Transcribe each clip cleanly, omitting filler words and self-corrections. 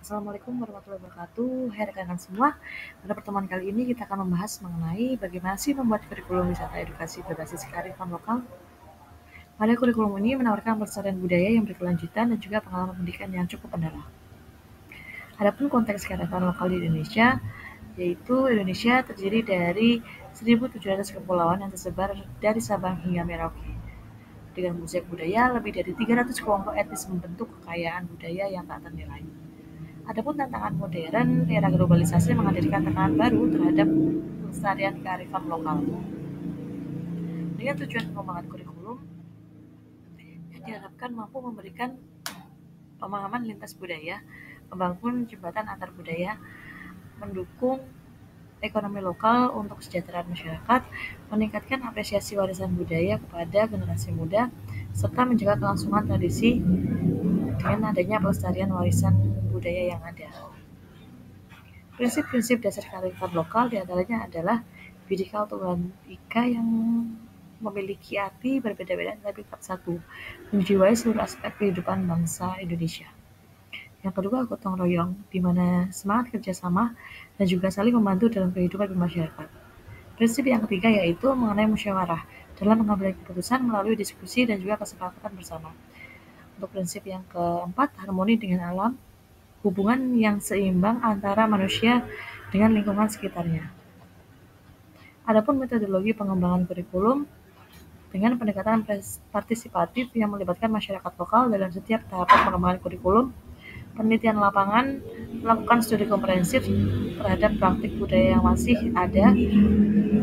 Assalamualaikum warahmatullahi wabarakatuh. Hai rekan-rekan semua, pada pertemuan kali ini kita akan membahas mengenai bagaimana sih membuat kurikulum wisata edukasi berbasis kearifan lokal. Pada kurikulum ini menawarkan pelestarian budaya yang berkelanjutan dan juga pengalaman pendidikan yang cukup mendalam. Adapun konteks kearifan lokal di Indonesia, yaitu Indonesia terdiri dari 1.700 kepulauan yang tersebar dari Sabang hingga Merauke. Dengan mosaic budaya, lebih dari 300 kelompok etnis membentuk kekayaan budaya yang tak ternilai. Adapun tantangan modern, era globalisasi menghadirkan tekanan baru terhadap pelestarian kearifan lokal. Dengan tujuan pengembangan kurikulum yang diharapkan mampu memberikan pemahaman lintas budaya, membangun jembatan antar budaya, mendukung ekonomi lokal untuk kesejahteraan masyarakat, meningkatkan apresiasi warisan budaya kepada generasi muda, serta menjaga kelangsungan tradisi dengan adanya pelestarian warisan budaya yang ada. Prinsip-prinsip dasar kearifan lokal diantaranya adalah Bhinneka Tunggal Ika yang memiliki arti berbeda-beda tapi tetap satu, menjiwai seluruh aspek kehidupan bangsa Indonesia. Yang kedua, gotong royong, di mana semangat kerjasama dan juga saling membantu dalam kehidupan bermasyarakat. Prinsip yang ketiga yaitu mengenai musyawarah dalam mengambil keputusan melalui diskusi dan juga kesepakatan bersama. Untuk prinsip yang keempat, harmoni dengan alam, hubungan yang seimbang antara manusia dengan lingkungan sekitarnya. Adapun metodologi pengembangan kurikulum dengan pendekatan partisipatif yang melibatkan masyarakat lokal dalam setiap tahapan pengembangan kurikulum, penelitian lapangan, melakukan studi komprehensif terhadap praktik budaya yang masih ada,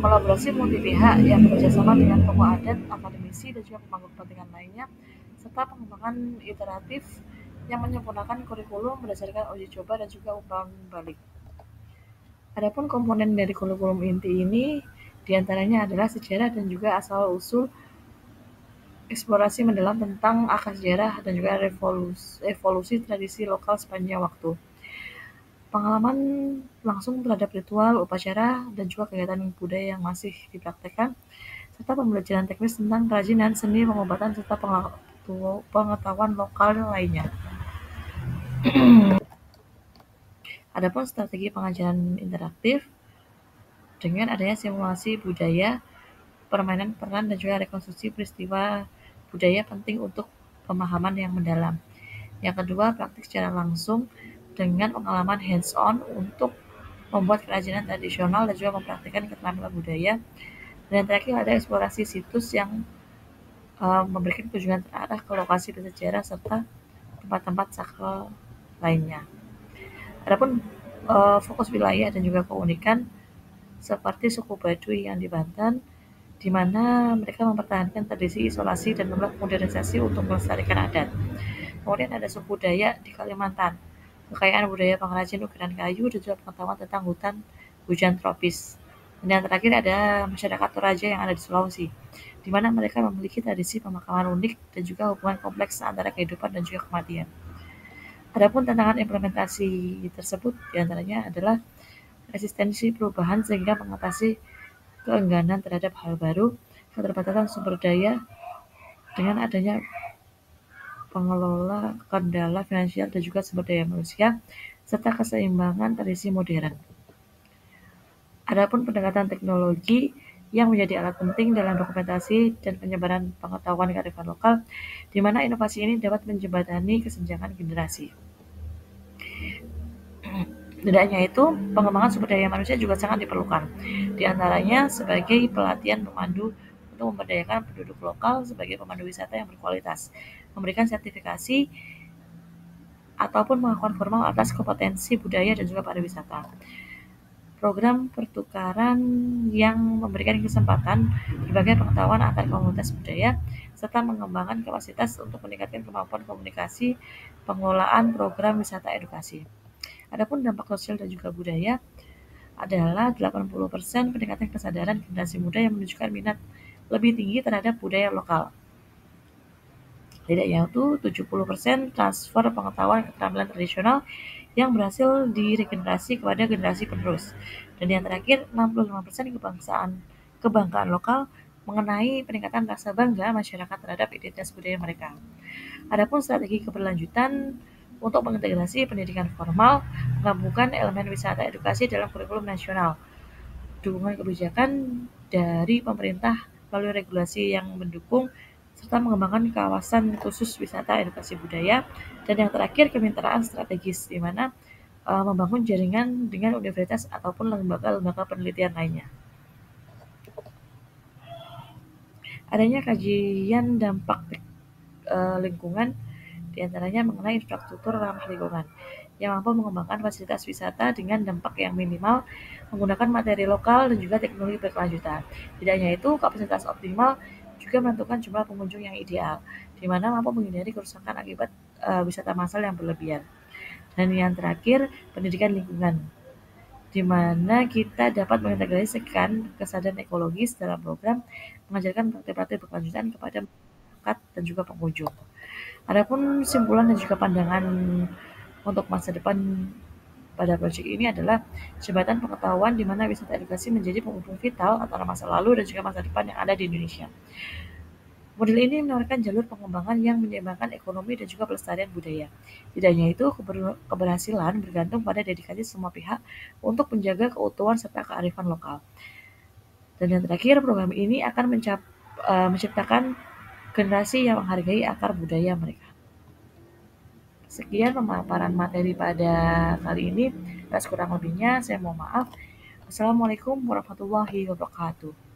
kolaborasi multi pihak yang bekerjasama dengan tokoh adat, akademisi, dan juga pemangku kepentingan lainnya, serta pengembangan iteratif yang menyempurnakan kurikulum berdasarkan uji coba dan juga umpan balik. Adapun komponen dari kurikulum inti ini diantaranya adalah sejarah dan juga asal-usul, eksplorasi mendalam tentang akar sejarah dan juga evolusi tradisi lokal sepanjang waktu. Pengalaman langsung terhadap ritual, upacara, dan juga kegiatan budaya yang masih dipraktekkan, serta pembelajaran teknis tentang kerajinan, seni, pengobatan, serta pengetahuan lokal lainnya. Adapun strategi pengajaran interaktif dengan adanya simulasi budaya, permainan peran, dan juga rekonstruksi peristiwa budaya penting untuk pemahaman yang mendalam. Yang kedua, praktik secara langsung dengan pengalaman hands-on untuk membuat kerajinan tradisional dan juga mempraktikkan keterampilan budaya. Dan yang terakhir ada eksplorasi situs yang memberikan kunjungan terarah ke lokasi bersejarah serta tempat-tempat sakral lainnya. Adapun fokus wilayah dan juga keunikan seperti suku Baduy yang di Banten, di mana mereka mempertahankan tradisi isolasi dan menolak modernisasi untuk melestarikan adat. Kemudian ada suku Dayak di Kalimantan, kekayaan budaya pengrajin ukiran kayu dan juga pengetahuan tentang hutan hujan tropis. Dan yang terakhir ada masyarakat Toraja yang ada di Sulawesi, di mana mereka memiliki tradisi pemakaman unik dan juga hubungan kompleks antara kehidupan dan juga kematian. Adapun tantangan implementasi tersebut diantaranya adalah resistensi perubahan sehingga mengatasi keengganan terhadap hal baru, keterbatasan sumber daya dengan adanya pengelola kendala finansial dan juga sumber daya manusia, serta keseimbangan tradisi modern. Adapun pendekatan teknologi yang menjadi alat penting dalam dokumentasi dan penyebaran pengetahuan kearifan lokal, di mana inovasi ini dapat menjembatani kesenjangan generasi. Tidak hanya itu, pengembangan sumber daya manusia juga sangat diperlukan. Di antaranya sebagai pelatihan pemandu untuk memberdayakan penduduk lokal sebagai pemandu wisata yang berkualitas, memberikan sertifikasi ataupun pengakuan formal atas kompetensi budaya dan juga pariwisata. Program pertukaran yang memberikan kesempatan berbagai pengetahuan antar komunitas budaya serta mengembangkan kapasitas untuk meningkatkan kemampuan komunikasi pengelolaan program wisata edukasi. Adapun dampak sosial dan juga budaya adalah 80% peningkatan kesadaran generasi muda yang menunjukkan minat lebih tinggi terhadap budaya lokal. Tidak hanya itu, 70% transfer pengetahuan keterampilan tradisional yang berhasil diregenerasi kepada generasi penerus. Dan yang terakhir, 65% kebanggaan lokal mengenai peningkatan rasa bangga masyarakat terhadap identitas budaya mereka. Adapun strategi keberlanjutan untuk mengintegrasi pendidikan formal, menggabungkan elemen wisata edukasi dalam kurikulum nasional, dukungan kebijakan dari pemerintah melalui regulasi yang mendukung, serta mengembangkan kawasan khusus wisata edukasi budaya, dan yang terakhir kemitraan strategis, di mana membangun jaringan dengan universitas ataupun lembaga-lembaga penelitian lainnya. Adanya kajian dampak lingkungan diantaranya mengenai infrastruktur ramah lingkungan yang mampu mengembangkan fasilitas wisata dengan dampak yang minimal, menggunakan materi lokal dan juga teknologi berkelanjutan. Tidak hanya itu, kapasitas optimal juga menentukan jumlah pengunjung yang ideal, di mana mampu menghindari kerusakan akibat wisata massal yang berlebihan. Dan yang terakhir, pendidikan lingkungan, di mana kita dapat mengintegrasikan kesadaran ekologis dalam program, mengajarkan praktik-praktik berkelanjutan kepada masyarakat dan juga pengunjung. Adapun kesimpulan dan juga pandangan untuk masa depan pada proyek ini adalah jembatan pengetahuan di mana wisata edukasi menjadi penghubung vital antara masa lalu dan juga masa depan yang ada di Indonesia. Model ini menawarkan jalur pengembangan yang menyeimbangkan ekonomi dan juga pelestarian budaya. Tidak hanya itu, keberhasilan bergantung pada dedikasi semua pihak untuk menjaga keutuhan serta kearifan lokal. Dan yang terakhir, program ini akan menciptakan generasi yang menghargai akar budaya mereka. Sekian pemaparan materi pada kali ini. Atas kurang lebihnya, saya mohon maaf. Wassalamualaikum warahmatullahi wabarakatuh.